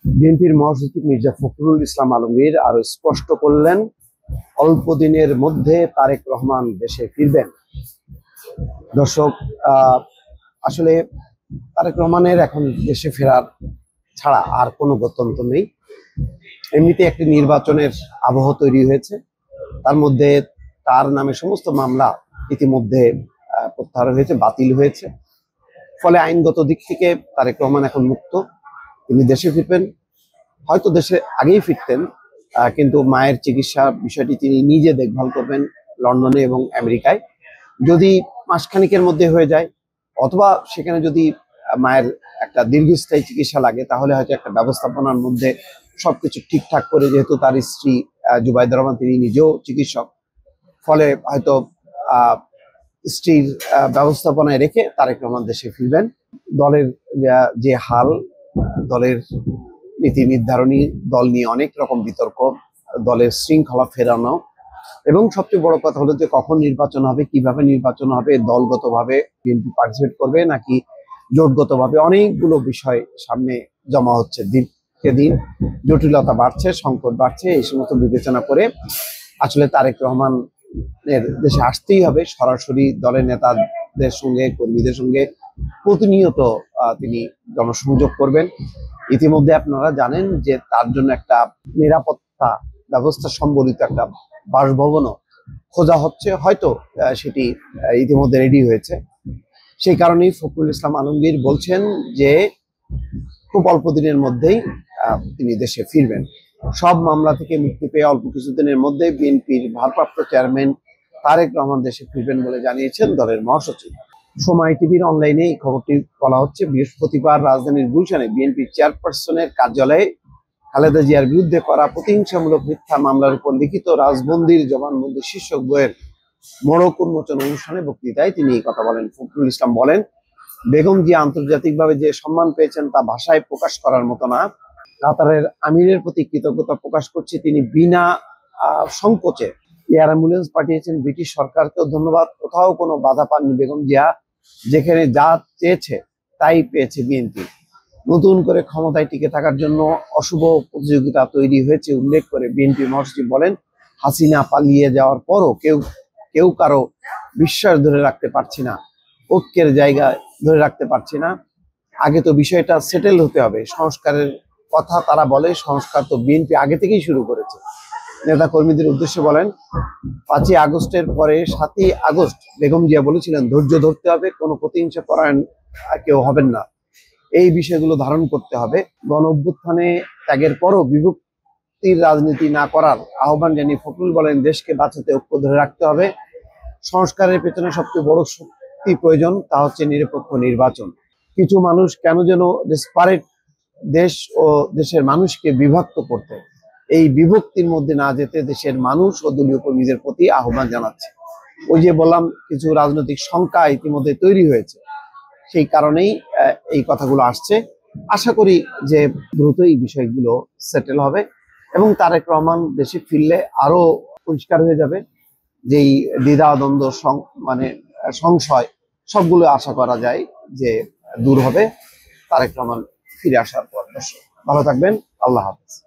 বিএনপির মহাসচিব মির্জা ফখরুল ইসলাম আলমগীর আরো স্পষ্ট করলেন, অল্প দিনের মধ্যে তারেক রহমান দেশে ফিরবেন। দর্শক, আসলে তারেক রহমানের এখন দেশে ফেরার ছাড়া আর কোনো গত্যন্তর নেই। এমনিতে একটি নির্বাচনের আবহ তৈরি হয়েছে, তার মধ্যে তার নামে সমস্ত মামলা ইতিমধ্যে প্রত্যাহার হয়েছে, বাতিল হয়েছে। ফলে আইনগত দিক থেকে তারেক রহমান এখন মুক্ত, তিনি দেশে ফিরবেন। হয়তো দেশে আগেই ফিরতেন, কিন্তু মায়ের চিকিৎসা বিষয়টি তিনি নিজে দেখভাল করবেন লন্ডনে এবং আমেরিকায়। যদি মাসখানিকের মধ্যে হয়ে যায়, অথবা সেখানে যদি মায়ের একটা দীর্ঘস্থায়ী চিকিৎসা লাগে, তাহলে হয়তো একটা ব্যবস্থাপনার মধ্যে সবকিছু ঠিকঠাক করে, যেহেতু তার স্ত্রী জুবাইদা রহমান তিনি নিজেও চিকিৎসক, ফলে হয়তো স্ত্রীর ব্যবস্থাপনায় রেখে তারেক রহমান দেশে ফিরবেন। দলের যে হাল, দলের নীতি নির্ধারণী, দল নিয়ে অনেক রকম বিতর্ক, দলের শৃঙ্খলা ফেরানো, এবং সবচেয়ে বড় কথা হলো যে কখন নির্বাচন হবে, কিভাবে নির্বাচন হবে, দলগতভাবে বিএনপি পার্টিসিপেট করবে নাকি জোটগতভাবে, অনেকগুলো বিষয় সামনে জমা হচ্ছে। দিনকে দিন জটিলতা বাড়ছে, সংকট বাড়ছে। এই সমস্ত বিবেচনা করে আসলে তারেক রহমানের দেশে আসতেই হবে। সরাসরি দলের নেতাদের সঙ্গে, কর্মীদের সঙ্গে প্রতিনিয়ত তিনি জনসংযোগ করবেন। ইতিমধ্যে আপনারা জানেন যে তার জন্য একটা নিরাপত্তা ব্যবস্থা সম্বলিত একটা বাসভবনও খোঁজা হচ্ছে, হয়তো সেটি ইতিমধ্যে রেডি হয়েছে। সেই কারণেই ফখরুল ইসলাম আলমগীর বলছেন যে খুব অল্প দিনের মধ্যেই তিনি দেশে ফিরবেন। সব মামলা থেকে মুক্তি পেয়ে অল্প কিছুদিনের মধ্যে বিএনপির ভারপ্রাপ্ত চেয়ারম্যান তারেক রহমান দেশে ফিরবেন বলে জানিয়েছেন দলের মহাসচিব। সময় টিভির অনলাইনে এই খবরটি বলা হচ্ছে। বৃহস্পতিবার রাজধানীর গুলশানে বিএনপির চেয়ারপারসনের কার্যালয়ে খালেদা জিয়ার বিরুদ্ধে করা প্রতিহিংসামূলক মিথ্যা মামলার উপর লিখিত রাজবন্দির জবানবন্দি শীর্ষক বইয়ের মোড়ক উন্মোচন অনুষ্ঠানে বক্তৃতায় তিনি এই কথা বলেন। ফখরুল ইসলাম বলেন, বেগম জিয়া আন্তর্জাতিকভাবে যে সম্মান পেয়েছেন তা ভাষায় প্রকাশ করার মতো না। কাতারের আমিরের প্রতি কৃতজ্ঞতা প্রকাশ করছি, তিনি বিনা সংকোচে এয়ার অ্যাম্বুলেন্স পাঠিয়েছেন। ব্রিটিশ সরকারকেও ধন্যবাদ। কোথাও কোনো বাধা পাননি বেগম জিয়া, যেখানে যা চেয়েছে তাই পেয়েছে বিএনপি। নতুন করে ক্ষমতায় টিকে থাকার জন্য অশুভ প্রতিযোগিতা তৈরি হয়েছে উল্লেখ করে বিএনপি মহাসচিব বলেন, হাসিনা পালিয়ে যাওয়ার পরও কেউ কারো বিশ্বাস ধরে রাখতে পারছি না, ঐক্যের জায়গা ধরে রাখতে পারছি না। আগে তো বিষয়টা সেটেল হতে হবে। সংস্কারের কথা তারা বলে, সংস্কার তো বিএনপি আগে থেকেই শুরু করেছে। নেতা কর্মীদের উদ্দেশ্যে বলেন, 5ই আগস্টের পরে 7ই আগস্ট বেগম জিয়া বলেছিলেন, ধৈর্য ধরতে হবে, কোনো প্রতিহিংসা পরায়ণ কেউ হবেন না। এই বিষয়গুলো ধারণ করতে হবে। গণ অভ্যুত্থানে ত্যাগের পরও বিভক্তির রাজনীতি না করার আহ্বান জানিয়ে ফখরুল বলেন, দেশকে বাঁচাতে ঐক্য ধরে রাখতে হবে। সংস্কারের পেছনে সবচেয়ে বড় শক্তি প্রয়োজন, তা হচ্ছে নিরপেক্ষ নির্বাচন। কিছু মানুষ কেন যেন ডেসপারেট দেশ ও দেশের মানুষকে বিভক্ত করতে, এই বিভক্তির মধ্যে না যেতে দেশের মানুষ ও দলীয় কর্মীদের প্রতি আহ্বান জানাচ্ছে। ওই যে বললাম, কিছু রাজনৈতিক শঙ্কা ইতিমধ্যে তৈরি হয়েছে, সেই কারণেই এই কথাগুলো আসছে। আশা করি যে দ্রুত এই বিষয়গুলো সেটেল হবে এবং তারেক রহমান দেশে ফিরলে আরো পরিষ্কার হয়ে যাবে। যেই দ্বিধা দ্বন্দ্ব সংশয়, সবগুলো আশা করা যায় যে দূর হবে তারেক রহমান ফিরে আসার পর। ভালো থাকবেন, আল্লাহ হাফেজ।